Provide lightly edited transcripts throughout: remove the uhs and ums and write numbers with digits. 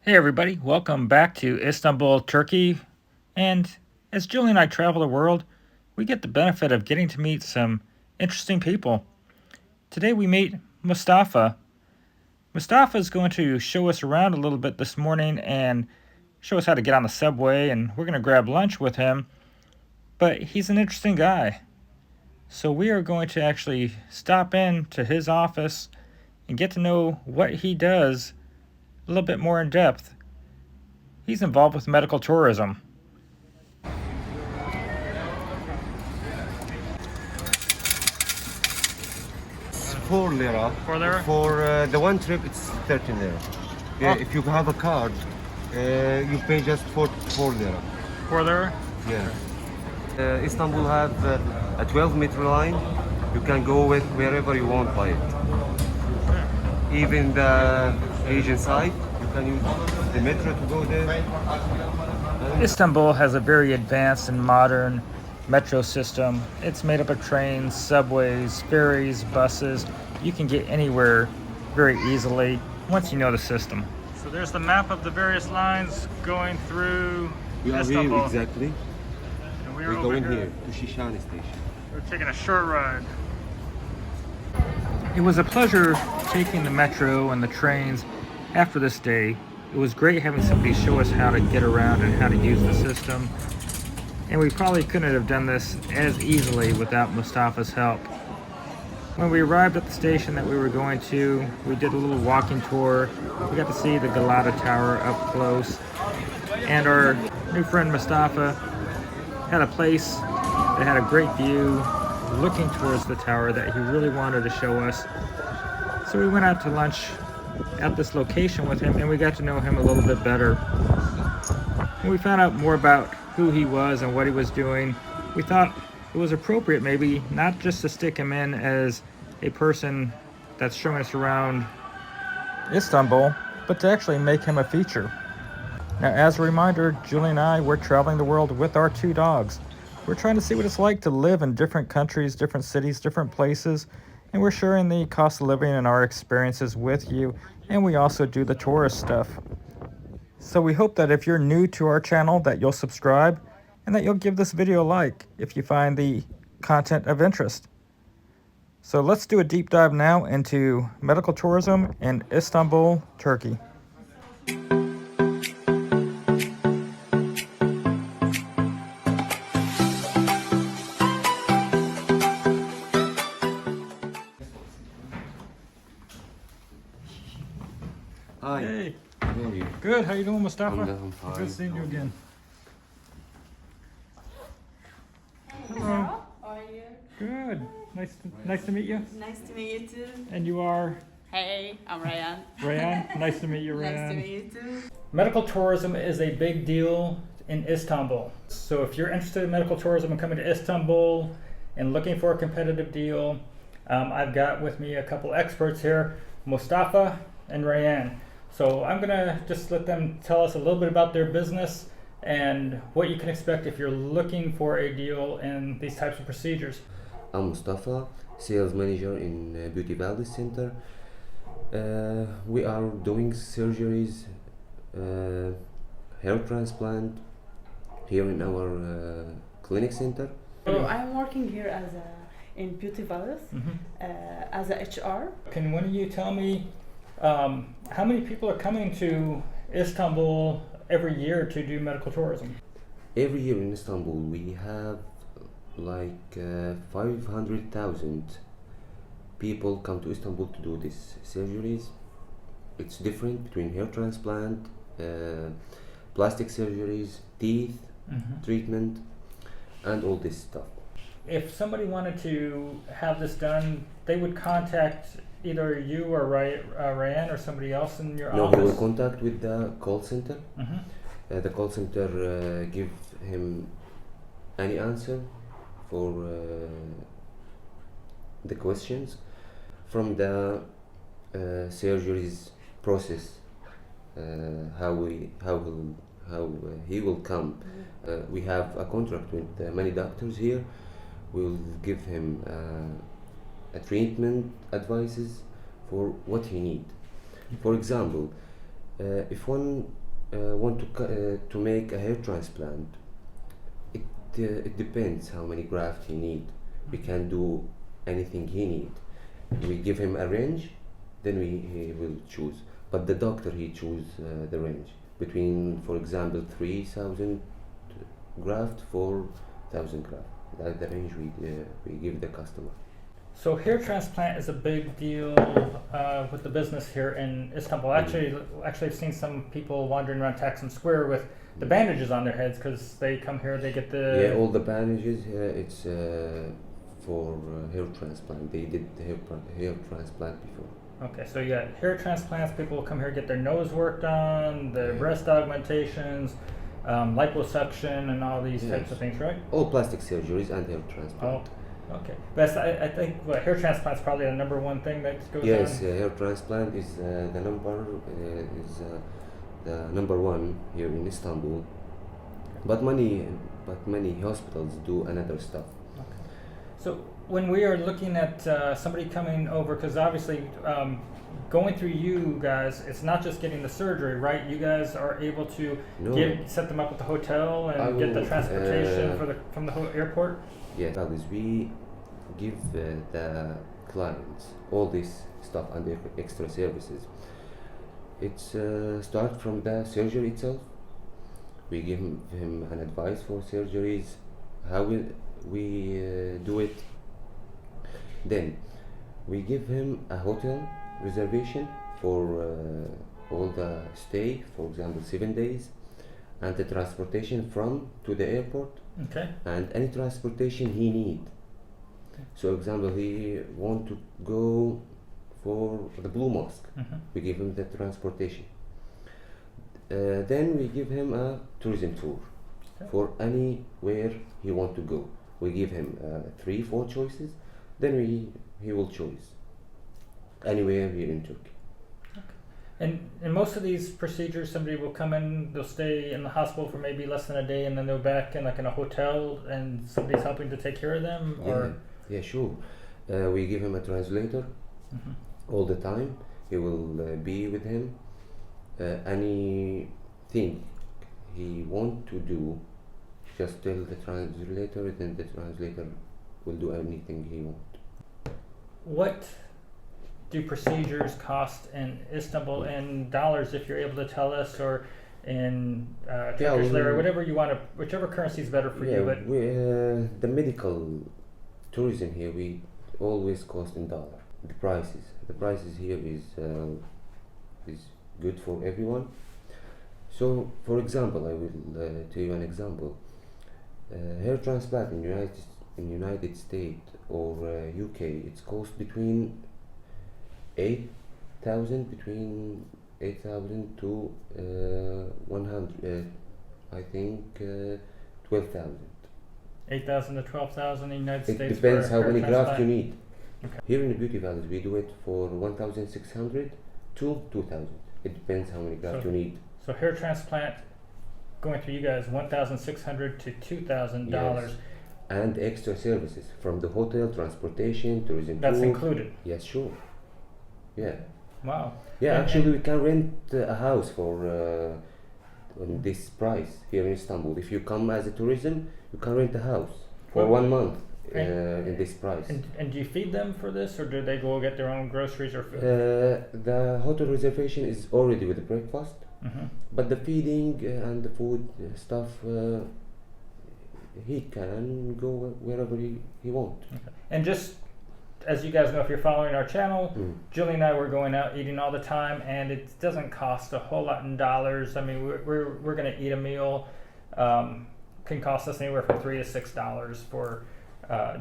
Hey everybody, welcome back to Istanbul, Turkey. And as Julie and I travel the world, we get the benefit of getting to meet some interesting people. Today we meet Mustafa. Mustafa is going to show us around a little bit this morning and show us how to get on the subway, and we're going to grab lunch with him. But he's an interesting guy. So we are going to actually stop in to his office and get to know what he does a little bit more in depth. He's involved with medical tourism. 4 lira. 4 lira? For the one trip, it's 13 lira. Yeah, Oh. if you have a card, you pay just 4 lira. 4 lira? Yeah. Istanbul have a 12 meter line. You can go with wherever you want by it. Even the Asian side, you can use the metro to go there. Istanbul has a very advanced and modern metro system. It's made up of trains, subways, ferries, buses. You can get anywhere very easily once you know the system. So there's the map of the various lines going through We are Istanbul. here exactly. And We're going here to Shishani station. We're taking a short ride. It was a pleasure taking the metro and the trains after this day. It was great having somebody show us how to get around and how to use the system. And we probably couldn't have done this as easily without Mustafa's help. When we arrived at the station that we were going to, we did a little walking tour. We got to see the Galata Tower up close. And our new friend Mustafa had a place that had a great view looking towards the tower that he really wanted to show us. So we went out to lunch at this location with him and we got to know him a little bit better. When we found out more about who he was and what he was doing, we thought it was appropriate maybe not just to stick him in as a person that's showing us around Istanbul, but to actually make him a feature. Now, as a reminder, Julie and I, we're traveling the world with our 2 dogs. We're trying to see what it's like to live in different countries, different cities, different places, and we're sharing the cost of living and our experiences with you, and we also do the tourist stuff. So we hope that if you're new to our channel that you'll subscribe and that you'll give this video a like if you find the content of interest. So let's do a deep dive now into medical tourism in Istanbul, Turkey. Hi. Hey, How are you? good. How you doing, Mustafa? I'm fine. Good seeing you again. Hello. How are you? Good. Nice to meet you. Nice to meet you too. And you are Hey, I'm Ryan. Rayan. Nice to meet you, Rayan. Nice to meet you too. Medical tourism is a big deal in Istanbul. So if you're interested in medical tourism and coming to Istanbul and looking for a competitive deal, I've got with me a couple experts here, Mustafa and Rayan. So I'm gonna just let them tell us a little bit about their business and what you can expect if you're looking for a deal in these types of procedures. I'm Mustafa, sales manager in Beauty Valleys Center. We are doing surgeries, hair transplant here in our clinic center. So I'm working here in Beauty Valleys as a HR. Can one of you tell me how many people are coming to Istanbul every year to do medical tourism? Every year in Istanbul we have like 500,000 people come to Istanbul to do these surgeries. It's different between hair transplant, plastic surgeries, teeth treatment, and all this stuff. If somebody wanted to have this done, they would contact either you or Rayan or somebody else in your No, we will office. contact with the call center. Mhm. The call center give him any answer for the questions from the surgeries process. How he will come. We have a contract with many doctors here. We'll give him a treatment advices for what he need. For example, If one want to make a hair transplant, it depends how many grafts he need. We can do anything he need. We give him a range, then he will choose. But the doctor he choose the range between, for example, 3,000 graft, 4,000 graft. That's the range we give the customer. So hair transplant is a big deal with the business here in Istanbul. Actually, I've seen some people wandering around Taksim Square with the bandages on their heads because they come here, they get the... Yeah, all the bandages, it's for hair transplant. They did the hair transplant before. Okay, so you got hair transplants, people will come here get their nose worked on, the breast augmentations, liposuction and all these types of things, right? All plastic surgeries and hair transplant. Oh, okay. But I think hair transplant is probably the number one thing that goes on. Yes, hair transplant is the number one here in Istanbul. But many hospitals do another stuff. Okay. So when we are looking at somebody coming over, because obviously going through you guys, it's not just getting the surgery, right? You guys are able to set them up with the hotel and get the transportation from the airport? Yeah, we give the clients all this stuff and the extra services. It's start from the surgery itself. We give him an advice for surgeries, how will we do it. Then we give him a hotel reservation for all the stay, for example 7 days, and the transportation from to the airport. Okay. And any transportation he need. So example, he want to go for the Blue Mosque. We give him the transportation. Then we give him a tourism tour for anywhere he want to go. We give him 3-4 choices. Then he will choose anywhere here in Turkey. And in most of these procedures, somebody will come in, they'll stay in the hospital for maybe less than a day, and then they're back in a hotel, and somebody's helping to take care of them. Yeah, sure. We give him a translator all the time. He will be with him. Anything he want to do, just tell the translator, then the translator will do anything he want. What do procedures cost in Istanbul in dollars, if you're able to tell us, or in Turkish lira, whatever you want to, whichever currency is better for you? But the medical tourism here, we always cost in dollar. The prices here is good for everyone. So, for example, I will tell you an example. Hair transplant in United States or UK, it's cost between 8,000 to 100, I think 12,000. 8,000 to 12,000 in the United States. It depends how many grafts you need. Okay. Here in the Beauty Valleys, we do it for 1,600 to 2,000. It depends how many grafts you need. So hair transplant going through you guys, $1,600 to $2,000. Yes. And extra services from the hotel, transportation, tourism. That's tour. included. Yes, sure. Yeah. Wow. Yeah, actually, we can rent a house for on this price here in Istanbul. If you come as a tourism, you can rent a house for 1 month in this price. And do you feed them for this, or do they go get their own groceries or food? The hotel reservation is already with the breakfast, but the feeding and the food stuff, he can go wherever he wants. Okay. And just as you guys know, if you're following our channel, Julie and I were going out eating all the time, and it doesn't cost a whole lot in dollars. I mean, we're going to eat a meal, can cost us anywhere from $3 to $6 for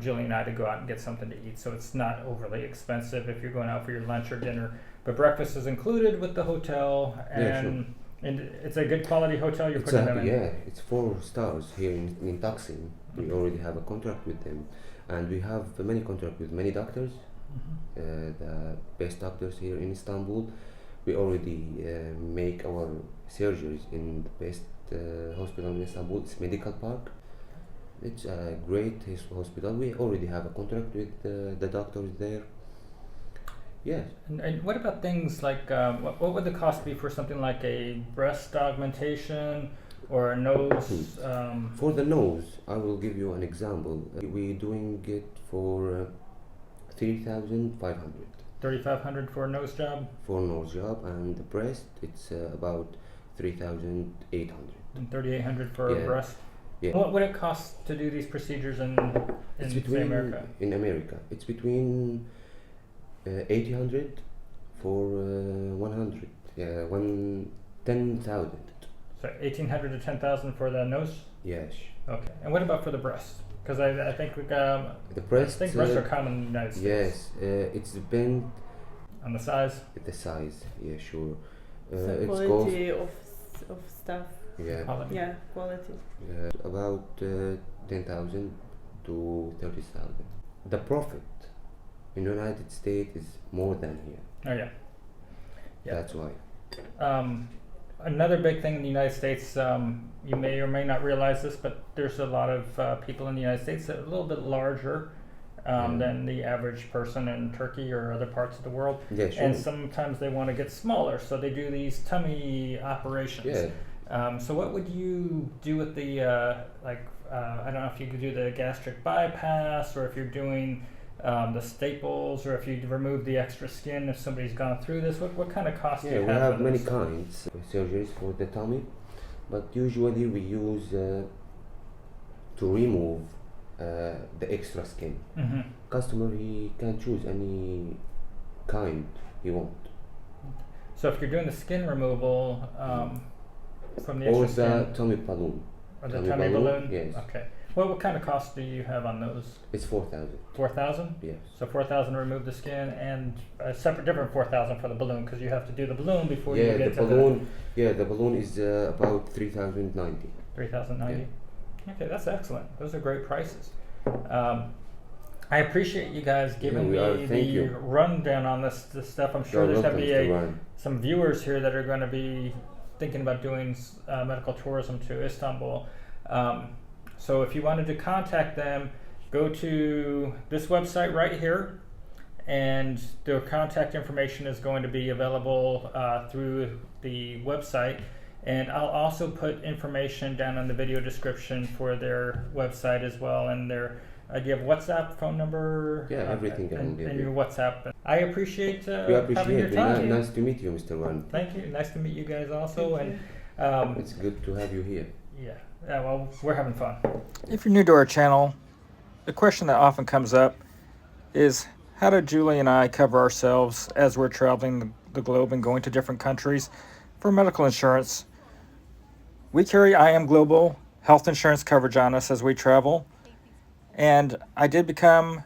Julie and I to go out and get something to eat. So it's not overly expensive if you're going out for your lunch or dinner. But breakfast is included with the hotel, and it's a good quality hotel you're putting them in. Yeah, it's 4 stars here in Taksim. We already have a contract with them. And we have many contracts with many doctors, the best doctors here in Istanbul. We already make our surgeries in the best hospital in Istanbul. It's Medical Park. It's a great hospital. We already have a contract with the doctors there. Yes. And what about things like, what would the cost be for something like a breast augmentation or a nose? For the nose, I will give you an example. We're doing it for 3,500 $3,500 for a nose job for nose job, and the breast it's about 3,800. and $3,800 for a Yeah. breast. Yeah. What would it cost to do these procedures in It's say, between America? in America. It's between 800 for 100. Yeah, 10,000. So 1,800 to 10,000 for the nose. Yes. Okay. And what about for the breast? Because I think The breast. I think breasts are common in the United States. Yes. It's depend On the size. the size. Yeah, sure. So It's cost. quality of stuff. Yeah. Quality. Yeah, quality. About 10,000 to 30,000. The profit in the United States is more than here. Oh yeah. Yeah. That's why. Another big thing in the United States, you may or may not realize this, but there's a lot of people in the United States that are a little bit larger than the average person in Turkey or other parts of the world. Yeah, sure. And sometimes they want to get smaller, so they do these tummy operations. Yeah. So what would you do with the, I don't know if you could do the gastric bypass, or if you're doing the staples, or if you remove the extra skin, if somebody's gone through this, what kind of cost do Yeah, you we have? have for many this? kinds of surgeries for the tummy, but usually we use to remove the extra skin. Mm-hmm. Customer, he can choose any kind he want. So if you're doing the skin removal from the Or extra the skin, tummy balloon. or the tummy balloon? Yes. Okay. What kind of cost do you have on those? It's 4,000. 4,000? Yes. So 4,000 to remove the skin, and a separate, different 4,000 for the balloon, because you have to do the balloon before you Yeah, get the to balloon. Yeah, the balloon is about 3,090. the 3,090. Okay, that's excellent. Those are great prices. I appreciate you guys giving we are. me Thank the you. rundown on this stuff. I'm sure You're there's going to welcome, be Mr. Ryan. some viewers here that are going to be thinking about doing medical tourism to Istanbul. So if you wanted to contact them, go to this website right here, and their contact information is going to be available through the website. And I'll also put information down in the video description for their website as well, and their do you have WhatsApp phone number? Yeah, everything I will give and you. your WhatsApp. I appreciate We having your appreciate it. time. Nice to meet you, Mr. Ryan. Thank you. Nice to meet you guys also. Thank And It's good to have you here. yeah, well, we're having fun. If you're new to our channel, the question that often comes up is, how do Julie and I cover ourselves as we're traveling the globe and going to different countries for medical insurance? We carry IM Global health insurance coverage on us as we travel, and I did become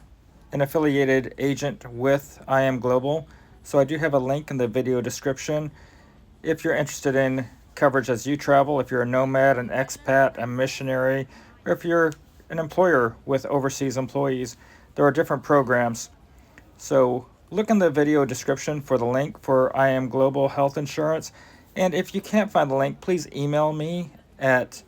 an affiliated agent with IM Global, so I do have a link in the video description if you're interested in coverage as you travel, if you're a nomad, an expat, a missionary, or if you're an employer with overseas employees. There are different programs. So look in the video description for the link for IM Global Health Insurance. And if you can't find the link, please email me at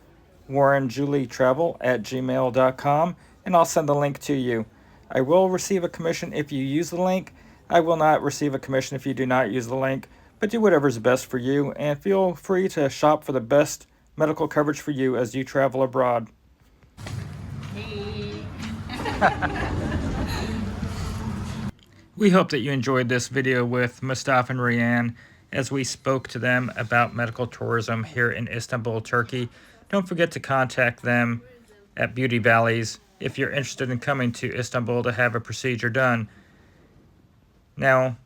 warrenjulietravel@gmail.com, and I'll send the link to you. I will receive a commission if you use the link. I will not receive a commission if you do not use the link, but do whatever's best for you, and feel free to shop for the best medical coverage for you as you travel abroad. We hope that you enjoyed this video with Mustafa and Rianne as we spoke to them about medical tourism here in Istanbul, Turkey. Don't forget to contact them at Beauty Valleys if you're interested in coming to Istanbul to have a procedure done. Now,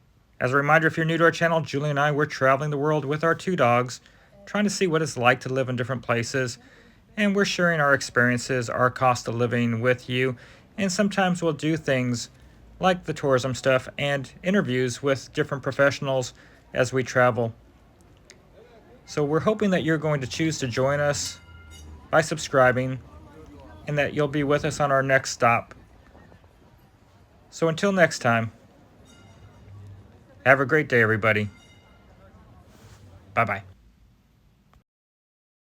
as a reminder, if you're new to our channel, Julie and I, we're traveling the world with our two dogs, trying to see what it's like to live in different places, and we're sharing our experiences, our cost of living with you, and sometimes we'll do things like the tourism stuff and interviews with different professionals as we travel. So we're hoping that you're going to choose to join us by subscribing, and that you'll be with us on our next stop. So until next time, have a great day, everybody. Bye-bye.